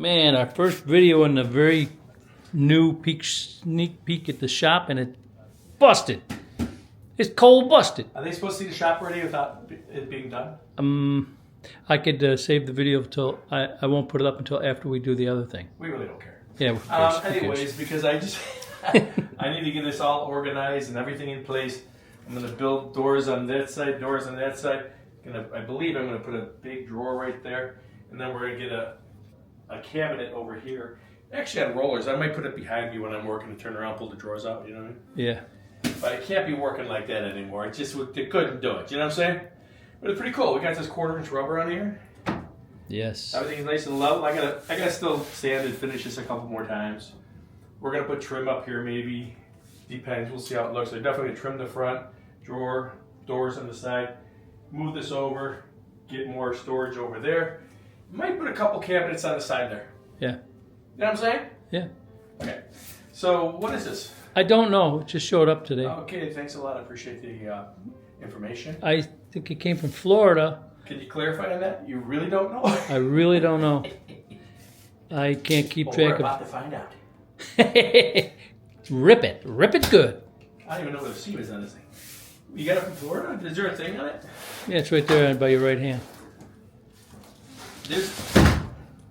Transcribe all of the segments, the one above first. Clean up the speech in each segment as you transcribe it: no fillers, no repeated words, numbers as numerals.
Man, our first video in the very new sneak peek at the shop, and it busted. It's cold busted. Are they supposed to see the shop already without it being done? I could save the video until I won't put it up until after we do the other thing. We really don't care. Yeah. Who cares? Anyways, because I just I need to get this all organized and everything in place. I'm gonna build doors on that side, doors on that side. I believe I'm gonna put a big drawer right there, and then we're gonna get a cabinet over here. Actually, on rollers, I might put it behind me when I'm working to turn around, pull the drawers out. You know what I mean? Yeah. But I can't be working like that anymore. It just they couldn't do it. You know what I'm saying? But it's pretty cool. We got this 1/4 inch rubber on here. Yes. Everything's nice and level. I gotta still sand and finish this a couple more times. We're gonna put trim up here, maybe. Depends. We'll see how it looks. So definitely gonna trim the front drawer, doors on the side. Move this over. Get more storage over there. Might put a couple cabinets on the side there. Yeah. You know what I'm saying? Yeah. Okay. So what is this? I don't know. It just showed up today. Okay. Thanks a lot. I appreciate the information. I think it came from Florida. Can you clarify on that? You really don't know? I really don't know. I can't keep track We're of. about to find out. Rip it. Rip it good. I don't even know where the seam is on this thing. You got it from Florida? Is there a thing on it? Yeah, it's right there by your right hand.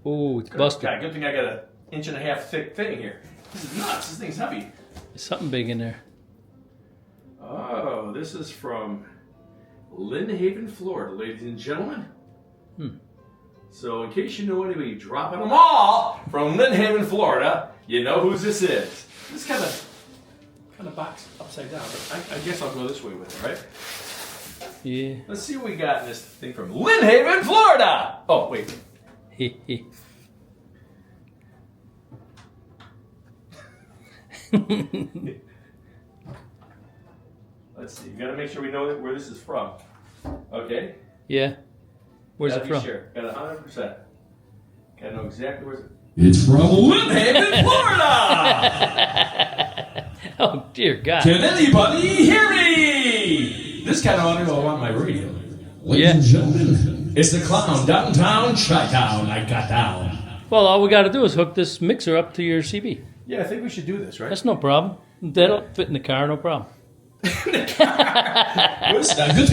Oh, it's busted. God, good thing I got an 1.5 inch thick thing here. This is nuts. This thing's heavy. There's something big in there. Oh, this is from Lynn Haven, Florida, ladies and gentlemen. So in case you know anybody dropping them all from Lynn Haven, Florida, you know whose this is. This kind of box upside down, but I guess I'll go this way with it, right? Yeah. Let's see what we got in this thing from Lynn Haven, Florida. Oh, wait. Let's see. You got to make sure we know where this is from. Okay. Yeah. Where's it from? Sure. Got 100%. Got to know exactly where's it. It's from Lynn Haven, Florida. Oh dear God! Can anybody hear me? This kind of audio I want on my radio. Ladies and gentlemen, it's the clown downtown Chi-Town. I got down. Well, all we got to do is hook this mixer up to your CB. Yeah, I think we should do this, right? That's no problem. That'll fit in the car, no problem. Good thing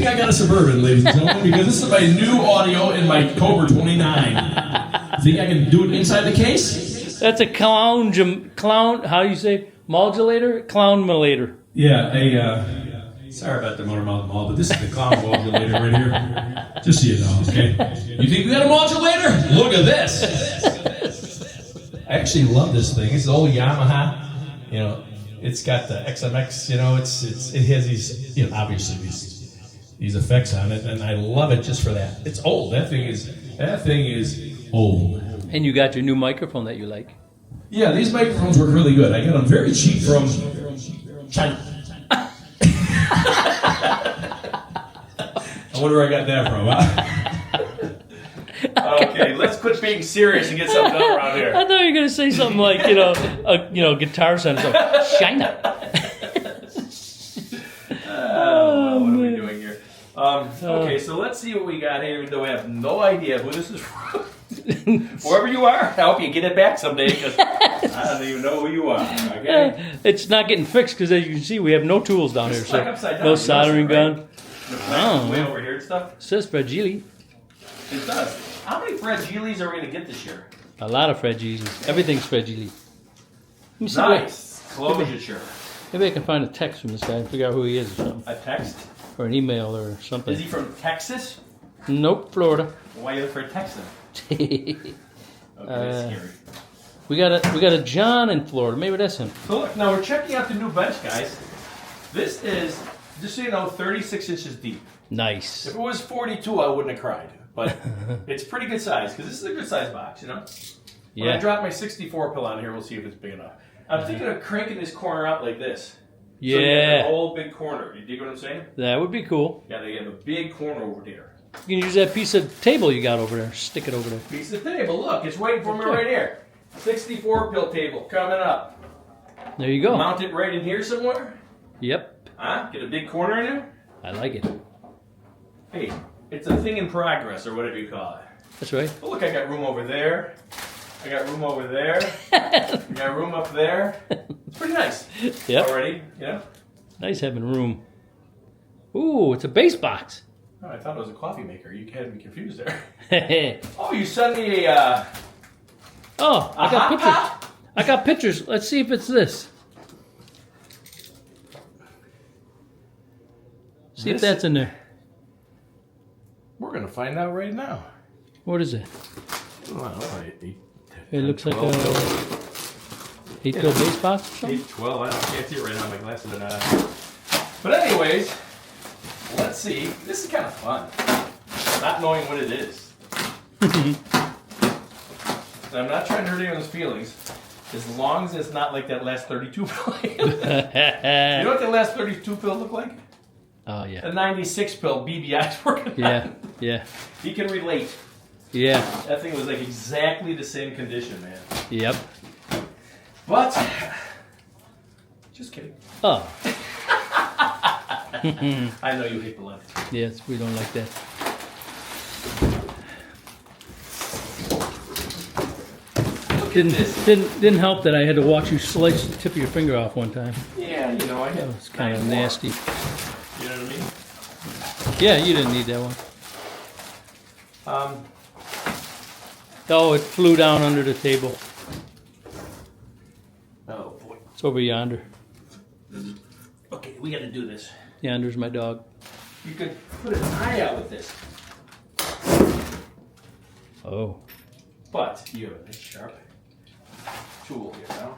I got a Suburban, ladies and gentlemen, because this is my new audio in my Cobra 29. Think I can do it inside the case? That's a clown. How do you say modulator? Clown-mulator. Yeah, sorry about the motor mouth mall, but this is the clown modulator right here. Just so you know, okay? You think we got a modulator? Look at this. I actually love this thing. It's an old Yamaha. You know, it's got the XMX. You know, it has these, you know, obviously these effects on it, and I love it just for that. It's old. That thing is old. And you got your new microphone that you like. Yeah, these microphones work really good. I got them very cheap from China. I wonder where I got that from, huh? Okay, let's quit being serious and get something done around here. I thought you were going to say something like, Guitar Center. So, China. What are we doing here? Okay, so let's see what we got here, even though I have no idea who this is from. Whoever you are, I hope you get it back someday, because I don't even know who you are. Okay? It's not getting fixed because, as you can see, we have no tools down here. So like upside down. no soldering gun. Oh, way over here and stuff. It says fragile. It does. How many fragiles are we going to get this year? A lot of fragiles. Everything's fragile. Nice. Closure. Maybe I can find a text from this guy and figure out who he is or something. A text? Or an email or something. Is he from Texas? Nope, Florida. Why are you looking for a Texan? Okay, that's scary. We got a John in Florida. Maybe that's him. So look, now we're checking out the new bench, guys. This is, just so you know, 36 inches deep. Nice. If it was 42, I wouldn't have cried. But it's pretty good size, because this is a good size box, you know? When I drop my 64 pill on here, we'll see if it's big enough. I'm thinking of cranking this corner out like this. Yeah. So you have a whole big corner. You dig what I'm saying? That would be cool. Yeah, they have a big corner over there. You can use that piece of table you got over there. Stick it over there. Piece of table. Look, it's waiting for me right here. 64 pill table coming up. There you go. Mount it right in here somewhere. Yep. Huh? Get a big corner in there. I like it. Hey, it's a thing in progress, or whatever you call it. That's right. But look, I got room over there. I I got room over there. I got room up there. It's pretty nice. Yep. Already, you know? Nice having room. Ooh, it's a bass box. Oh, I thought it was a coffee maker. You had me confused there. Oh, Oh, you sent me a... I got pictures. I got pictures. Let's see if it's this. See if that's in there. We're going to find out right now. What is it? Well, It looks like a 8-bill bass box or something? 812. I can't see it right now. My glasses are not on. But anyways, let's see. This is kind of fun. Not knowing what it is. I'm not trying to hurt anyone's feelings. As long as it's not like that last 32 pill. You know what the last 32 pill looked like? Oh, yeah. The 96 pill BBI's working on. Yeah, yeah, He can relate. yeah. That thing was like exactly the same condition, man. Yep. But, just kidding. Oh, I know you hate the left. yes, we don't like that. Didn't help that I had to watch you slice the tip of your finger off one time. Yeah, you know, I That got was kind of 9 more. nasty. You know what I mean? Yeah, you didn't need that one. Oh, it flew down under the table. Oh boy. It's over yonder. Okay, we got to do this. Yonder's my dog. You could put an eye out with this, Oh. but you have a nice sharp tool here now.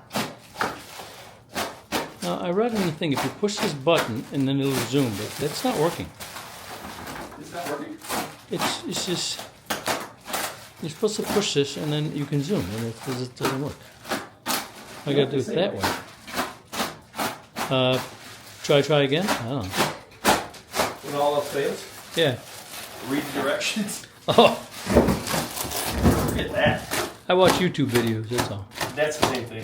Now, I read in the thing, if you push this button and then it'll zoom, but that's not working. Is that working? It's just, you're supposed to push this and then you can zoom, and it doesn't work. I gotta do it that way. Try again? I don't know. When all else fails, Yeah. read the directions. Oh, Look at that. I watch YouTube videos, that's all. That's the same thing.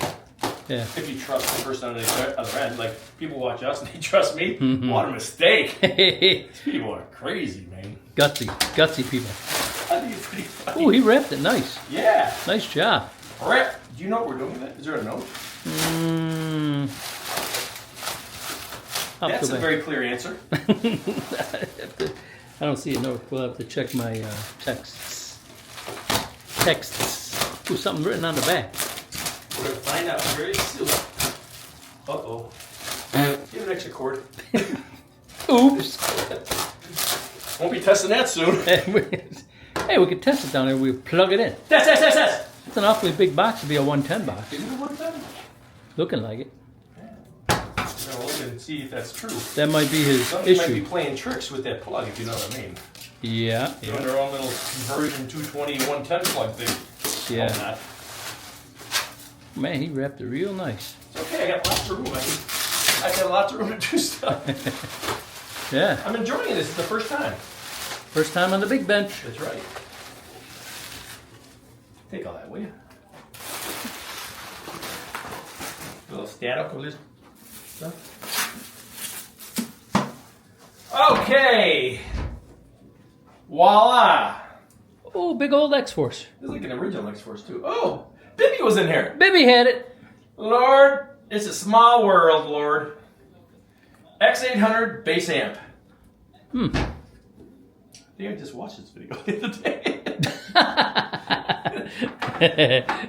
Yeah. If you trust the person on the other end, like people watch us and they trust me, Mhm. what a mistake. Gutsy These people are crazy, man. people. I think it's pretty funny. Oh, he wrapped it nice. Yeah. Nice job. All right. Do you know what we're doing with it? Is there a note? I'll That's go a back. very clear answer. I don't see a note. We'll have to check my texts. Ooh, something written on the back. We're going to find out very soon. Uh-oh. Get an extra cord. Oops. Won't be testing that soon. Hey, we could test it down there. We plug it in. Test. It's an awfully big box to be a 110 box. Is it a 110? Looking like it. Now we'll look and see if that's true. That might be his Somebody might be issue. playing tricks with that plug, if you know what I mean. Yeah. Doing their own little conversion 220 110 plug thing. Yeah. Hope not. Man, he wrapped it real nice. It's okay, I got lots of room. I got lots of room to do stuff. Yeah. I'm enjoying this. It's the first time. First time on the big bench. That's right. Take all that, will you? A little static of this stuff. Okay. Voila. Oh, big old XForce. This is like an original XForce too. Oh, Bibby was in here. Bibby had it. Lord, it's a small world, Lord. X800 bass amp. I think I just watched this video the other day.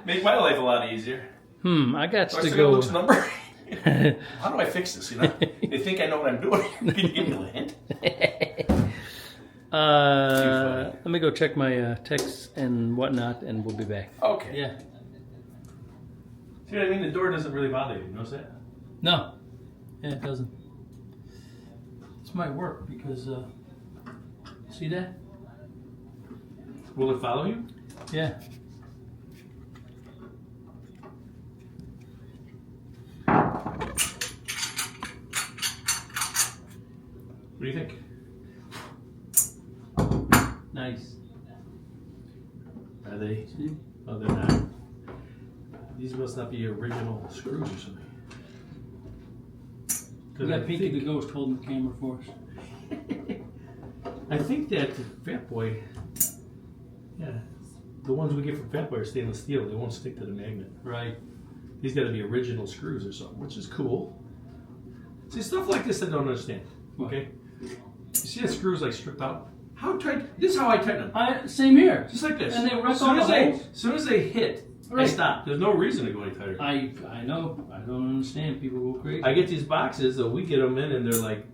Make my life a lot easier. I got Do I to still go. got Luke's number? How do I fix this, you know? They think I know what I'm doing. Can you give me a hint? Let me go check my texts and whatnot, and we'll be back. Okay. Yeah. See what I mean? The door doesn't really bother you. Notice that? No. Yeah, it doesn't. This might work because, see that? Will it follow you? Yeah. What do you think? Nice. Are they? Oh, they're not. These must not be original screws or something. We got Pinky the Ghost holding the camera for us. I think that Fat Boy, yeah, the ones we get from Amplifier are stainless steel. They won't stick to the magnet. Right. These got to be original screws or something, which is cool. See, stuff like this I don't understand. Okay? You see the screws like stripped out? How tight? This is how I tighten them. Same here. Just like this. And they wreck as soon all as the they, holes. as soon as they hit, I Right. stop. There's no reason to go any tighter. I know. I don't understand. People go crazy. I get these boxes that we get them in, and they're like,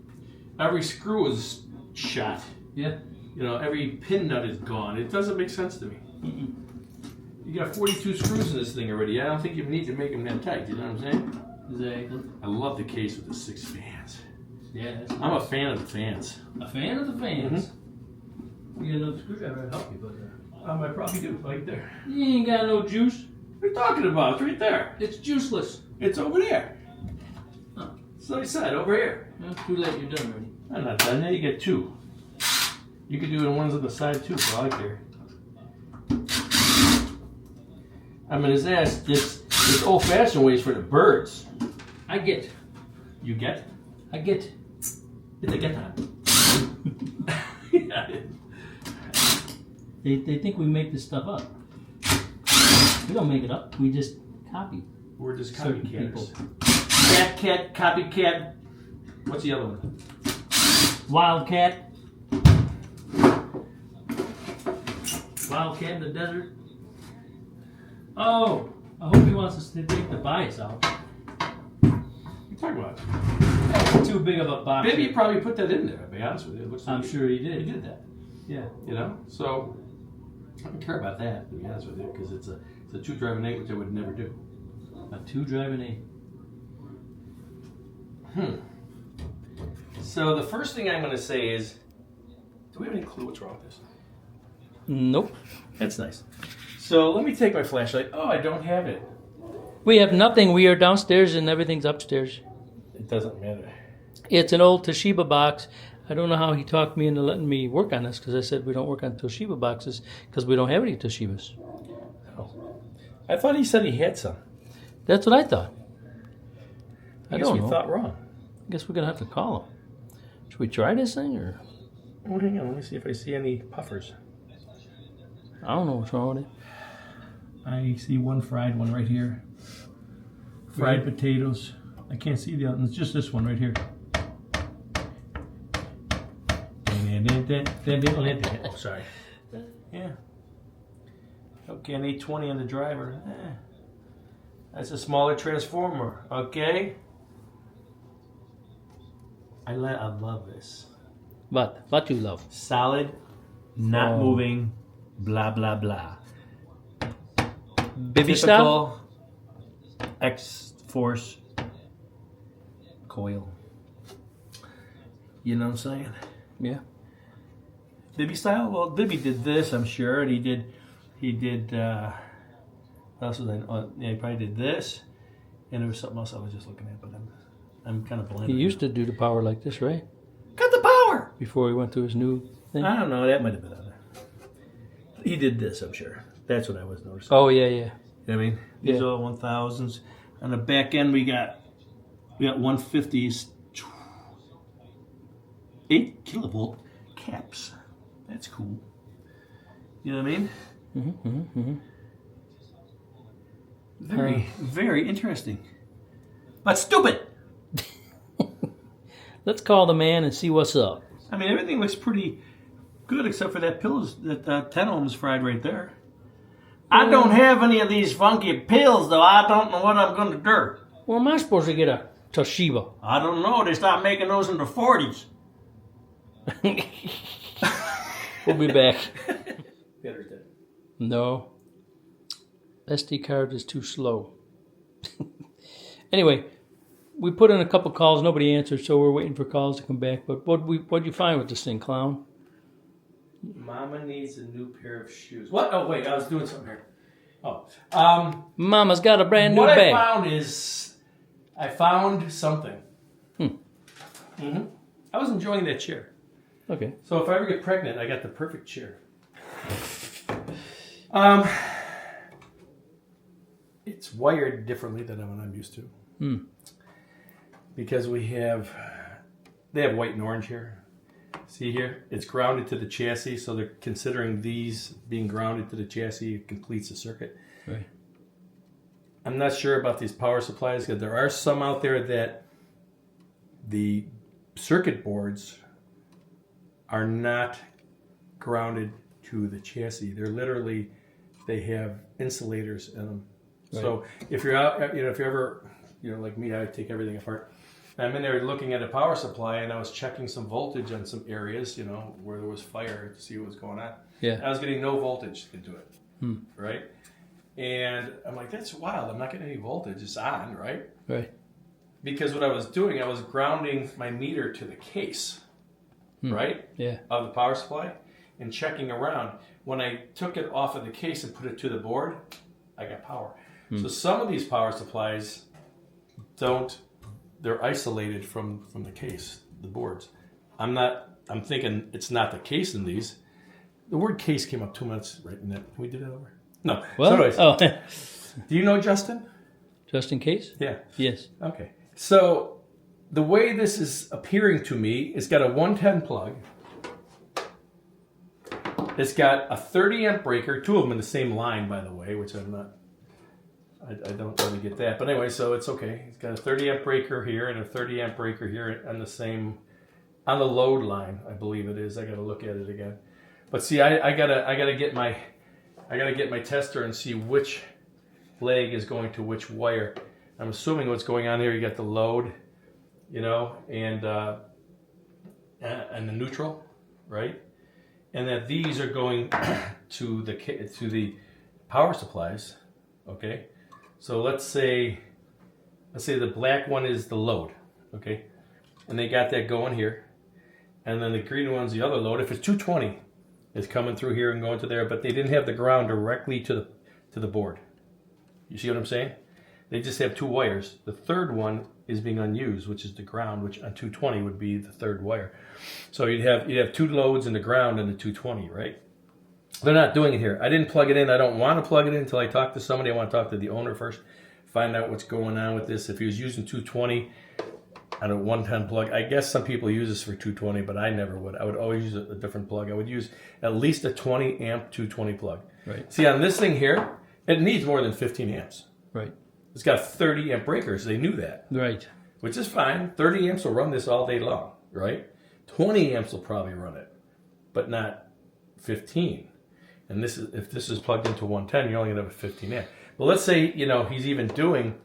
every screw is shot. Yeah. You know, every pin nut is gone. It doesn't make sense to me. Mm-mm. You got 42 screws in this thing already. I don't think you need to make them that tight. You know what I'm saying? Exactly. I love the case with the 6 fans. Yeah, that's I'm a fan of the fans. a fan of the fans. You got another screwdriver to help you, but I probably do, right there. you ain't got no juice. What are you talking about? It's right there. It's juiceless. It's over there. Huh. So I said, over here. Well, too late. You're done already. I'm not done. Now you get 2. You can do the ones on the side too, for all I care. I mean, this old-fashioned way is for the birds. I get. You get? I get. It's a get time. Yeah. They think we make this stuff up. We don't make it up. We just copy. We're just Certain copycatters. people. Cat, copycat. What's the other one? Wildcat. Wildcat in the desert. Oh, I hope he wants us to take the bias out. What are you talking about? That's too big of a box. Maybe he probably put that in there, to be honest with you. It looks like I'm sure he did. he did that. Yeah. You know? So, I don't care about that, to be honest with you, because it's a 2-drive 8, which I would never do. A 2-drive 8. So, the first thing I'm going to say is, do we have any clue what's wrong with this? Nope. That's nice. So, let me take my flashlight. Oh, I don't have it. We have nothing. We are downstairs and everything's upstairs. It doesn't matter. It's an old Toshiba box. I don't know how he talked me into letting me work on this because I said we don't work on Toshiba boxes because we don't have any Toshibas. Oh. I thought he said he had some. That's what I thought. I guess don't we know. thought wrong. I guess we're going to have to call him. Should we try this thing or? Oh, hang on. Let me see if I see any puffers. I don't know what's wrong with it. I see one fried one right here. Fried potatoes. I can't see the other one. It's just this one right here. Oh, sorry. Yeah. Okay, an 820 on the driver. That's a smaller transformer. Okay. I love this. What you love? Solid, not Oh. moving, blah, blah, blah. Baby style? XForce coil. You know what I'm saying? Yeah. Bibby style? Well, Bibby did this, I'm sure, and he did, what else was I, yeah, he probably did this, and there was something else I was just looking at, but I'm kind of He blinded. used to do the power like this, right? Cut the power! Before he went to his new thing. I don't know, that might have been on there. He did this, I'm sure. That's what I was noticing. Oh yeah, yeah. You know what I mean? These Yeah. are all 1000s. On the back end, we got 150s, 8 kilovolt caps. That's cool. You know what I mean? Very, very interesting. But stupid! Let's call the man and see what's up. I mean, everything looks pretty good except for that pills, that 10 ohms fried right there. I don't have any of these funky pills, though. I don't know what I'm going to do. Well, am I supposed to get a Toshiba? I don't know. They stopped making those in the 40s. We'll be back. No. SD card is too slow. Anyway, we put in a couple calls. Nobody answered, so we're waiting for calls to come back. But what'd you find with this thing, clown? Mama needs a new pair of shoes. What? Oh, wait. I was doing something here. Oh. Mama's got a brand new what bag. I found is... I found something. I was enjoying that chair. Okay. So if I ever get pregnant, I got the perfect chair. It's wired differently than what I'm used to. Because they have white and orange here. See here? It's grounded to the chassis, so they're considering these being grounded to the chassis completes the circuit. Right. I'm not sure about these power supplies because there are some out there that the circuit boards are not grounded to the chassis. They're literally, they have insulators in them. Right. So if you're out, if you're ever, like me, I take everything apart. I'm in there looking at a power supply, and I was checking some voltage on some areas, where there was fire to see what was going on. Yeah. I was getting no voltage into it, right? And I'm like, that's wild. I'm not getting any voltage. It's on, right? Right. Because what I was doing, I was grounding my meter to the case, right? Yeah. Of the power supply and checking around. When I took it off of the case and put it to the board, I got power. So some of these power supplies they're isolated from the case, the boards. I'm thinking it's not the case in these. The word case came up 2 minutes right in that. Can we do that over? No. Well, So anyways, do you know Justin? just in case? Yeah. Yes. Okay. So the way this is appearing to me, it's got a 110 plug. It's got a 30 amp breaker, two of them in the same line, by the way, which I don't really get that. But anyway, so it's okay. It's got a 30 amp breaker here and a 30 amp breaker here on the load line, I believe it is. I got to look at it again. But see, I gotta get my tester and see which leg is going to which wire. I'm assuming what's going on here, you got the load, and the neutral, right? And that these are going to the power supplies, okay? So let's say the black one is the load, okay? And they got that going here. And then the green one's the other load. If it's 220, it's coming through here and going to there, but they didn't have the ground directly to the board. You see what I'm saying? They just have two wires. The third one is being unused, which is the ground, which on 220 would be the third wire. So you'd have two loads in the ground and the 220, right? They're not doing it here. I didn't plug it in. I don't want to plug it in until I talk to somebody. I want to talk to the owner first, find out what's going on with this. If he was using 220 on a 110 plug, I guess some people use this for 220, but I never would. I would always use a different plug. I would use at least a 20 amp 220 plug. Right. See, on this thing here, it needs more than 15 amps. Right. It's got 30 amp breakers. They knew that. Right. Which is fine. 30 amps will run this all day long, right? 20 amps will probably run it, but not 15. And if this is plugged into 110, you're only going to have a 15 amp. But let's say, he's even doing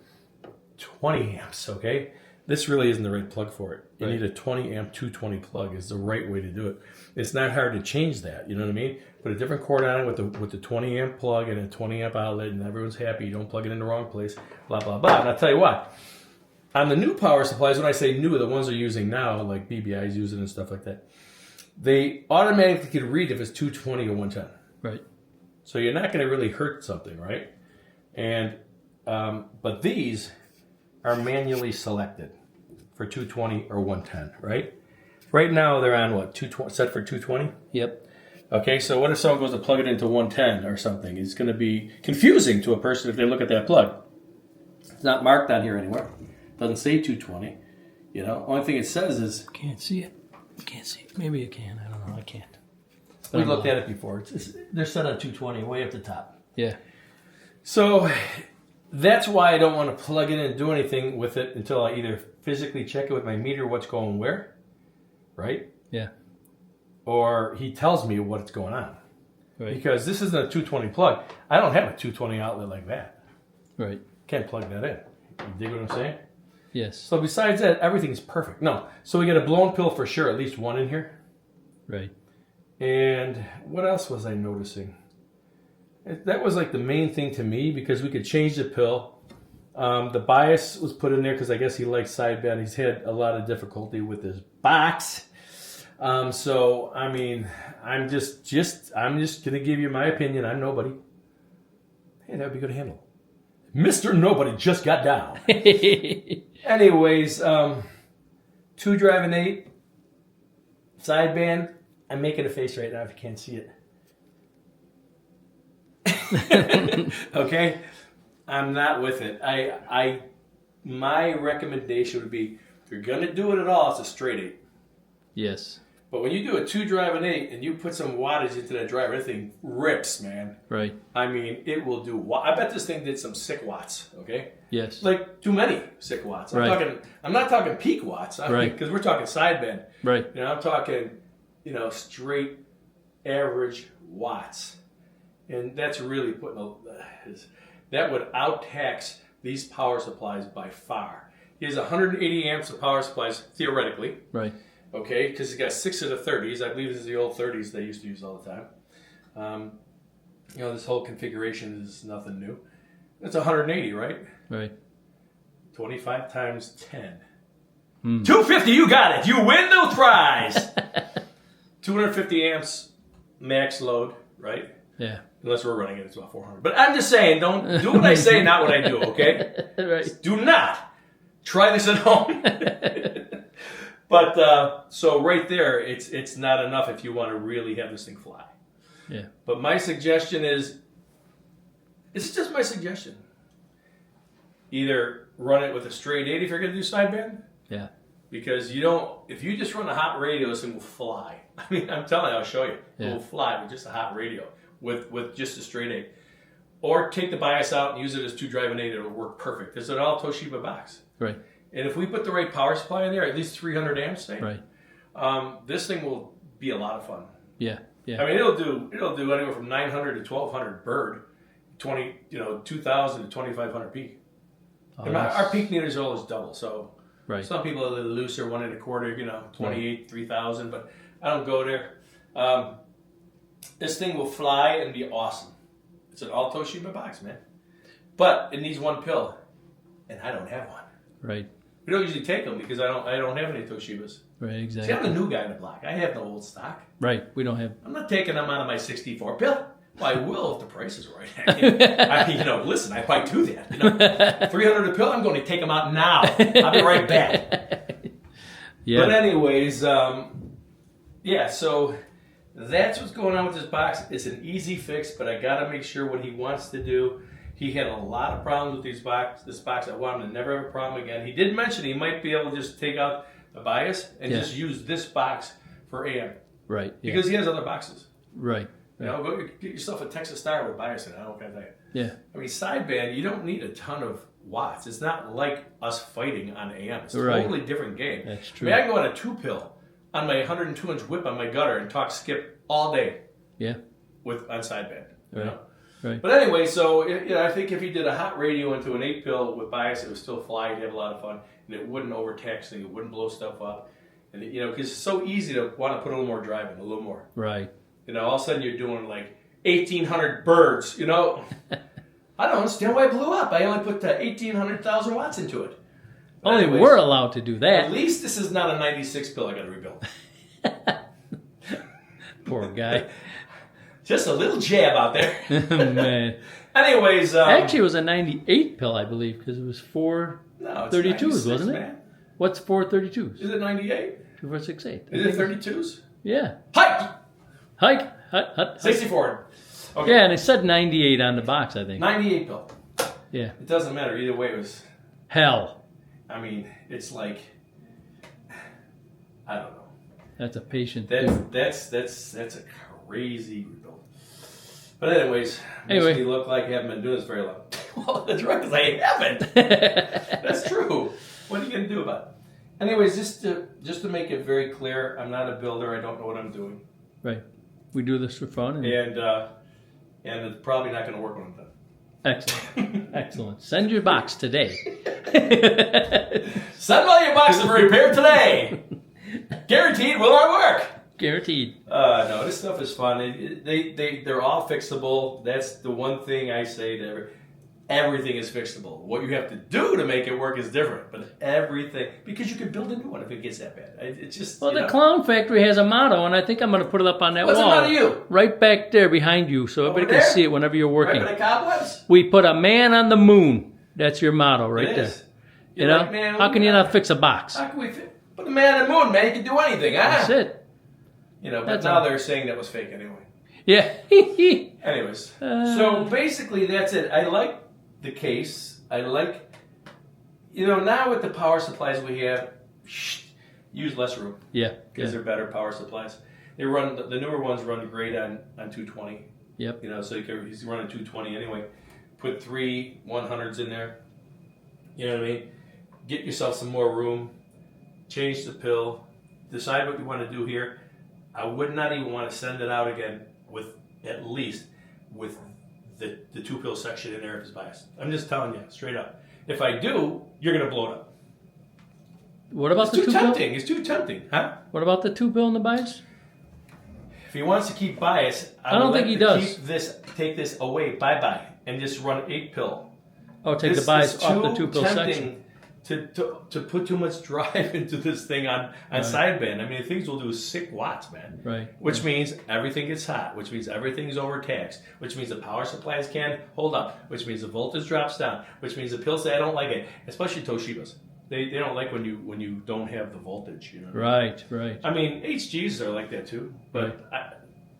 20 amps, okay? This really isn't the right plug for it. You need a 20 amp 220 plug is the right way to do it. It's not hard to change that, you know what I mean? Put a different cord on it with the 20 amp plug and a 20 amp outlet, and everyone's happy. You don't plug it in the wrong place, blah, blah, blah. And I'll tell you what, on the new power supplies, when I say new, the ones they're using now, like BBI's using and stuff like that, they automatically can read if it's 220 or 110. Right. So you're not going to really hurt something, right? And but these are manually selected for 220 or 110, right? Right now they're on what, 220, set for 220? Yep. Okay, so what if someone goes to plug it into 110 or something? It's going to be confusing to a person if they look at that plug. It's not marked on here anywhere. It doesn't say 220. Only thing it says is... Can't see it. Can't see it. Maybe I can. I don't know. I can't. We looked at it before. They're set on 220, way up the top. Yeah. So that's why I don't want to plug it in and do anything with it until I either physically check it with my meter, what's going where, right? Yeah. Or he tells me what's going on. Right. Because this isn't a 220 plug. I don't have a 220 outlet like that. Right. Can't plug that in. You dig what I'm saying? Yes. So besides that, everything's perfect. No. So we got a blown pill for sure, at least one in here. Right. And what else was I noticing? That was like the main thing to me because we could change the pill. The bias was put in there because I guess he likes sideband. He's had a lot of difficulty with his box. So I mean, I'm just gonna give you my opinion. I'm nobody. Hey, that would be good to handle. Mr. Nobody just got down. Anyways, 2 driving 8 sideband. I'm making a face right now if you can't see it. Okay? I'm not with it. My recommendation would be, if you're going to do it at all, it's a straight 8. Yes. But when you do a 2-drive and 8 and you put some wattage into that driver, that thing rips, man. Right. I mean, it will do. I bet this thing did some sick watts. Okay. Yes. Like too many sick watts. Right. I'm not talking peak watts. Right. Because we're talking sideband. Right. You know, I'm talking, straight average watts, and that's really that would out-tax these power supplies by far. He has 180 amps of power supplies theoretically. Right. Okay, because he's got 6 of the 30s. I believe this is the old 30s they used to use all the time. This whole configuration is nothing new. It's 180, right? Right. 25 times 10. 250, you got it. You win the prize. 250 amps max load, right? Yeah. Unless we're running it, it's about 400. But I'm just saying, don't do what I say, not what I do, okay? Right. Do not try this at home. But so right there, it's not enough if you want to really have this thing fly. Yeah. But my suggestion is, it's just my suggestion. Either run it with a straight 8 if you're going to do sideband. Yeah. Because if you just run a hot radio, this thing will fly. I mean, I'm telling you, I'll show you. Yeah. It will fly with just a hot radio, with just a straight 8. Or take the bias out and use it as 2-drive and 8, it'll work perfect. It's an all Toshiba box. Right. And if we put the right power supply in there, at least 300 amps, say, Right. This thing will be a lot of fun. Yeah. Yeah. I mean, it'll do anywhere from 900 to 1200 bird, 2000 to 2500 peak. Oh, And our peak meters are always double, so right. some people are a little looser, 1.25, 28, 3000, but I don't go there. This thing will fly and be awesome. It's an all Toshiba box, man. But it needs one pill, and I don't have one. Right. We don't usually take them because I don't have any Toshibas. Right. See, Exactly. I'm the new guy in the block. I have no old stock. Right. We don't have. I'm not taking them out of my 64 pill. Well, I will if the price is right. Listen, I might do that. 300 a pill, I'm going to take them out now. I'll be right back. Yeah. But anyways, so that's what's going on with this box. It's an easy fix, but I got to make sure what he wants to do. He had a lot of problems with this box. I want him to never have a problem again. He did mention he might be able to just take out the bias and just use this box for AM. Right. Yeah. Because he has other boxes. Right. Go get yourself a Texas Star with bias in it. I don't know what Yeah. I mean, sideband, you don't need a ton of watts. It's not like us fighting on AM. It's a Right. totally different game. That's I true. mean, I can go on a 2-pill on my 102-inch whip on my gutter and talk skip all day Yeah. on sideband. You Right. know? Right. But anyway, so I think if he did a hot radio into an 8-pill with bias, it would still fly. He'd have a lot of fun, and it wouldn't overtax things. It wouldn't blow stuff up, and because it's so easy to want to put a little more drive in, a little more. Right. All of a sudden you're doing like 1,800 birds. I don't understand why it blew up. I only put 1,800,000 watts into it. But Only anyways, we're allowed to do At that. least this is not a 96 pill I got to rebuild. Poor guy. Just a little jab out there. Man. Anyways. Actually, it was a 98 pill, I believe, because it was four No, it's 32s, 96, wasn't it? man. What's 432s? Is it 98? 2468. Is it 32s? Yeah. Hike! Hike. Hut. 64. Okay. Yeah, and it said 98 on the box, I think. 98 pill. Yeah. It doesn't matter. Either way, it was... Hell. I mean, it's like... I don't know. That's a patient thing. That's a crazy rebuild. But anyways, Anyway. makes me look like I haven't been doing this very long. Well, that's right, because I haven't. That's true. What are you going to do about it? Anyways, just to make it very clear, I'm not a builder. I don't know what I'm doing. Right. We do this for fun. And it's probably not going to work when I'm done. Excellent. Excellent. Send your box today. Send all your boxes for repair today. Guaranteed will not work. Guaranteed. No, this stuff is fun. They're all fixable. That's the one thing I say to everything is fixable. What you have to do to make it work is different, but everything, because you can build a new one if it gets that bad. It's just Well, the Clown Factory has a motto, and I think I'm going to put it up on that What's wall. the motto you? Right back there behind you, so everybody can there? see it whenever you're working. Right by the cobwebs. We put a man on the moon. That's your motto right It there. is. You You're know? like, man, How can you not fix a box? How can we put the man on the moon, man? You can do anything, huh? That's it. But That's now all. they're saying that was fake anyway. Yeah. Anyways, so basically that's it. I like the case. I like, now with the power supplies we have, use less room Yeah. because they're better power supplies. They run the newer ones run great on 220. Yep. You know, so he's running 220 anyway. Put 3 100s in there. You know what I mean? Get yourself some more room. Change the pill. Decide what you want to do here. I would not even want to send it out again with at least with the 2-pill section in there if it's biased. I'm just telling you straight up. If I do, you're gonna blow it up. What about It's the too 2-pill? tempting. It's too tempting, huh? What about the 2-pill and the bias? If he wants to keep bias, I don't think he does. Take this away, bye, and just run 8-pill. Oh, take the bias off the 2-pill section. To put too much drive into this thing on sideband. I mean, things will do 6 watts, man. Right. Which means everything gets hot, which means everything's overtaxed, which means the power supplies can't hold up, which means the voltage drops down, which means the pills say I don't like it, especially Toshibas. They don't like when you don't have the voltage, you know. Right. I mean, HGs are like that too, but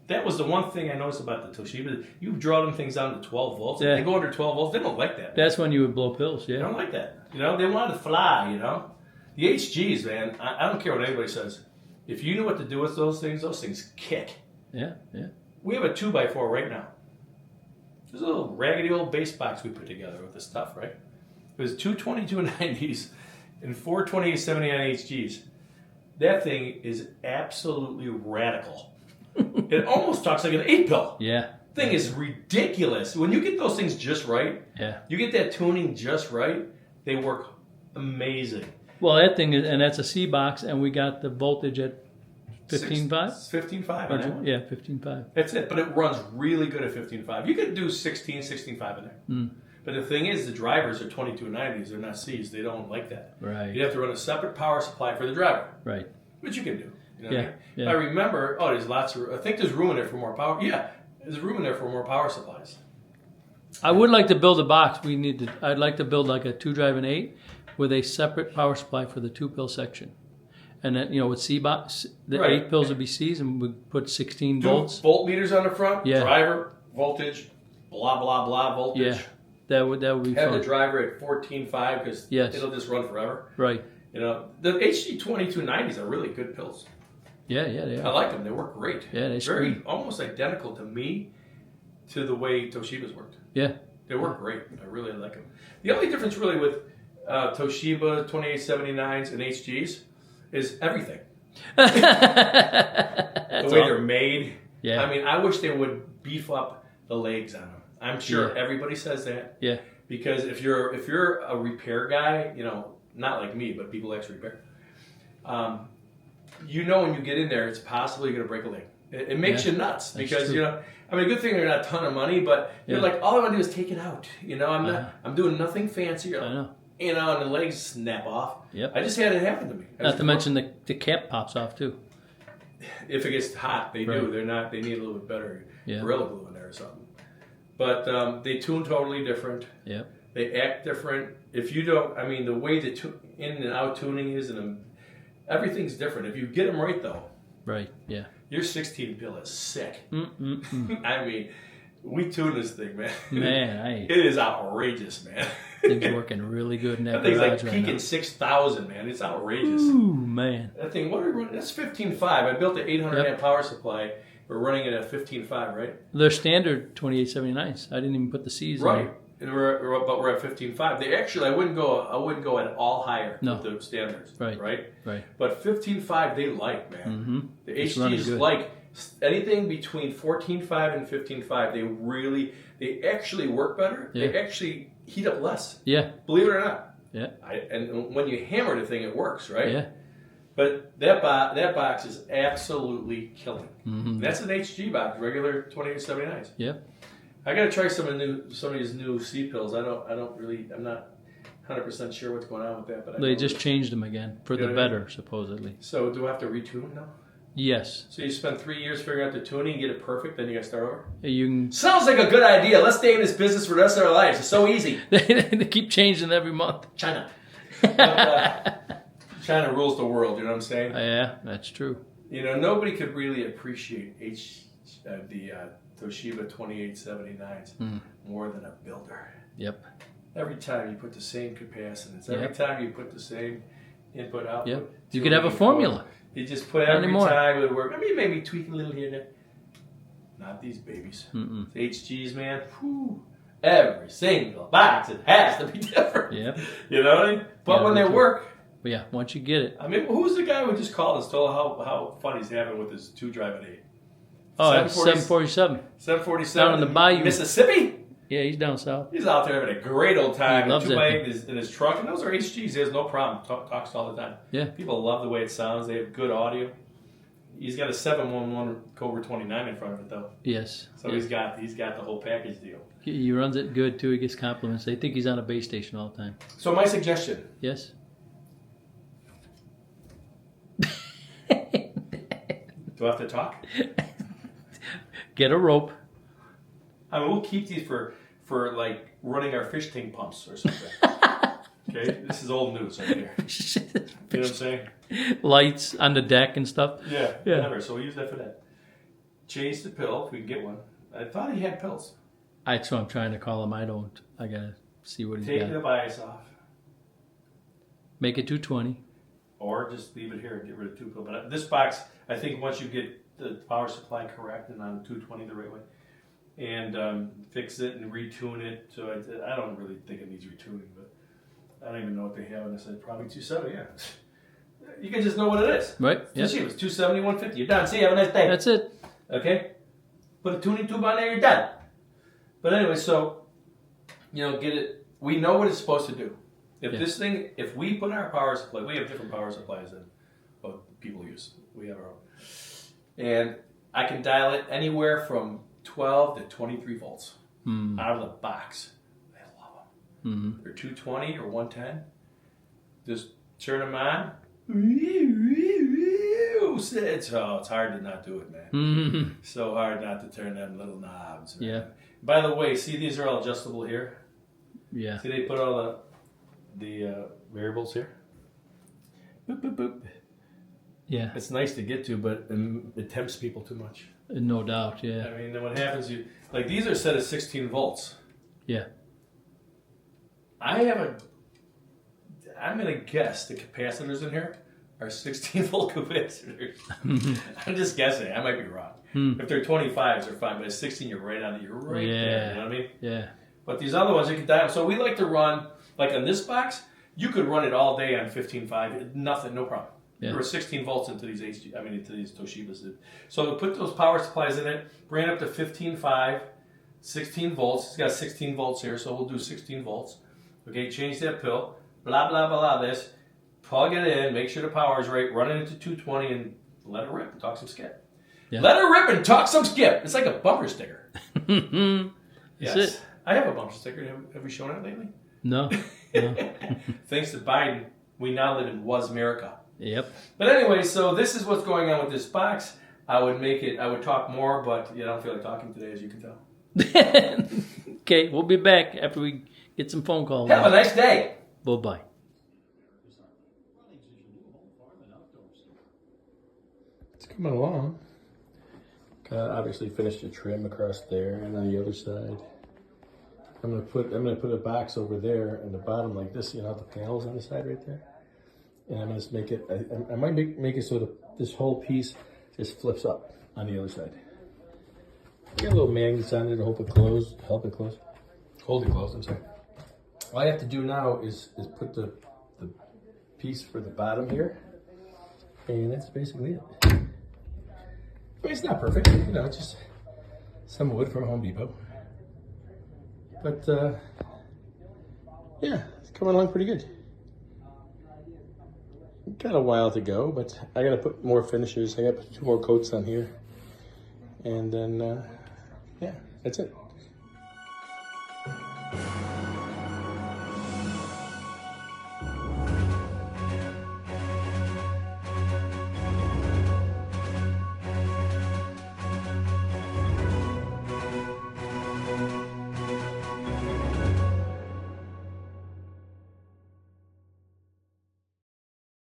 that was the one thing I noticed about the Toshiba. You draw them things down to 12 volts. Yeah. If they go under 12 volts, they don't like that. That's when you would blow pills, They yeah. don't like that. You know, they want to fly, you know. The HGs, man, I don't care what anybody says. If you knew what to do with those things kick. Yeah. We have a 2x4 right now. There's a little raggedy old bass box we put together with this stuff, right? It was 2 2290s and 4 2879 HGs. That thing is absolutely radical. It almost talks like an 8-pill. Yeah. Thing is ridiculous. When you get those things just right, you get that tuning just right, they work amazing. Well, that thing is, and that's a C box, and we got the voltage at 15.5? 15.5. Yeah, 15.5. That's it. But it runs really good at 15.5. You could do 16.5 in there. But the thing is, the drivers are 2290s. They're not C's. They don't like that. Right. You have to run a separate power supply for the driver. Right. Which you can do. You know Yeah, what I mean? yeah. I remember, there's lots of, I think there's room in there for more power. Yeah, there's room in there for more power supplies. I would like to build a box. I'd like to build like a 2-drive and 8 with a separate power supply for the 2-pill section. And then, with C box, the 8 pills would be C's, and we'd put 16 volts. Voltmeters on the front, Yeah. driver, voltage, blah, blah, blah, voltage. Yeah. That would be Have fun. the driver at 14.5 because it'll just run forever. Right. You know, the HG 2290s are really good pills. Yeah, they I are. like them. They work great. Yeah, they very scream. almost identical to me to the way Toshiba's worked. Yeah. They work great. I really like them. The only difference really with Toshiba 2879s and HGs is everything. The way they're made. Yeah. I mean, I wish they would beef up the legs on them. I'm sure everybody says that. Yeah. Because if you're a repair guy, not like me, but people actually repair. When you get in there, it's possible you're going to break a leg. It makes you nuts because good thing they're not a ton of money, but you're like, all I want to do is take it out. I'm doing nothing fancy. I know. And the legs snap off. Yep. I just had it happen to me. Not to mention the cap pops off too. If it gets hot, they do. They're not. They need a little bit better Gorilla Glue in there or something. But they tune totally different. Yep. They act different. If you don't, the way the in and out tuning is, and everything's different. If you get them right, though. Right. Yeah. Your 16 pill is sick. Mm-mm-mm. We tune this thing, man. Man, it is outrageous, man. Thing's working really good in that That thing's like garage peaking now. 6,000, man. It's outrageous. Ooh, man. That thing, what are we running? That's 15.5. I built the 800 amp power supply. We're running it at 15.5, right? They're standard 2879s. I didn't even put the C's Right. on. And but we're at 15.5. They actually, I wouldn't go at all higher with the standards. Right. But 15.5 they like, man. Mm-hmm. The It's running HGs good. like anything between 14.5 and 15.5. They actually work better. Yeah. They actually heat up less. Yeah. Believe it or not. Yeah. And when you hammer the thing, it works, right? Yeah. But that box is absolutely killing. Mm-hmm. That's an HG box, regular 2879s. Yeah. I gotta try some of these new C pills. I'm not 100% sure what's going on with that. But They just changed them again for the better, supposedly. So do I have to retune now? Yes. So you spend 3 years figuring out the tuning, get it perfect, then you gotta start over? You can. Sounds like a good idea. Let's stay in this business for the rest of our lives. It's so easy. They keep changing every month. China. But, China rules the world, you know what I'm saying? Yeah, that's true. Nobody could really appreciate the Toshiba 2879s more than a builder. Yep. Every time you put the same capacitance, every time you put the same input output. Yeah. You could have a formula. You just put every time it would work. I mean, maybe tweak a little here and there. Not these babies. Mm-mm. HGs, man. Whew. Every single box, it has to be different. Yep. You know what I mean? But when they work. But yeah, once you get it. I mean, who's the guy who just called us, told how fun he's having with his 2-drive and 8? Oh, 747. 747. Down in the bayou. Mississippi? Yeah, he's down south. He's out there having a great old time. He loves the 2x8 it. in his truck. And those are HGs. He has no problem. Talks all the time. Yeah. People love the way it sounds. They have good audio. He's got a 711 Cobra 29 in front of it, though. Yes. So he's got the whole package deal. He runs it good, too. He gets compliments. They think he's on a base station all the time. So my suggestion. Yes? Do I have to talk? Get a rope. I mean, we'll keep these for like running our fish tank pumps or something. Okay? This is old news right here. You know what I'm saying? Lights on the deck and stuff. Yeah. Yeah. Whatever. So we'll use that for that. Change the pill if we can get one. I thought he had pills. So I'm trying to call him. I don't. I gotta see what he's Take got. the bias off. Make it 220. Or just leave it here and get rid of 2 pill. But this box, I think once you get the power supply correct and on 220 the right way, and fix it and retune it. So I don't really think it needs retuning, but I don't even know what they have on this. Probably 270, yeah. You can just know what it is. Right? It's cheap. It's 270, 150. You're done. See you. Have a nice day. That's it. Okay? Put a tuning tube on there, you're done. But anyway, so, get it. We know what it's supposed to do. This thing, if we put our power supply, we have different power supplies than what people use. We have our own. And I can dial it anywhere from 12 to 23 volts out of the box. I love them. Mm-hmm. They're 220 or 110. Just turn them on. It's hard to not do it, man. Mm-hmm. So hard not to turn them little knobs. Man. Yeah. By the way, see these are all adjustable here. Yeah. See they put all the variables here. Boop boop boop. Yeah. It's nice to get to, but it tempts people too much. No doubt. Yeah. I mean, then what happens? These are set at 16 volts. Yeah. I'm gonna guess the capacitors in here are 16 volt capacitors. I'm just guessing. I might be wrong. If they're 25s, they're fine, but at 16, you're right there. Yeah. You know what I mean? Yeah. But these other ones, you can dial. So we like to run, like on this box, you could run it all day on 15.5, nothing, no problem. Yeah. There were 16 volts into these into these Toshibas. So put those power supplies in it, bring it up to 15.5, 16 volts. It's got 16 volts here, so we'll do 16 volts. Okay, change that pill. Blah, blah, blah, this. Plug it in, make sure the power's right, run it into 220 and let it rip and talk some skip. Yeah. Let it rip and talk some skip. It's like a bumper sticker. That's it. I have a bumper sticker. Have we shown it lately? No. Thanks to Biden, we now live in Was America. Yep. But anyway, so this is what's going on with this box. I would talk more, but I don't feel like talking today, as you can tell. Okay, we'll be back after we get some phone calls. Have a nice day. Bye-bye. It's coming along. Obviously finished the trim across there and on the other side. I'm gonna put a box over there in the bottom like this, the panels on the side right there. And I'm gonna just make it, I might make it so this whole piece just flips up on the other side. Got little magnets on it to help it close. Hold it closed, I'm sorry. All I have to do now is put the piece for the bottom here. And that's basically it. I mean, it's not perfect, it's just some wood from Home Depot. But, yeah, it's coming along pretty good. Got a while to go, but I gotta put more finishes. I gotta put 2 more coats on here. And then, yeah, that's it.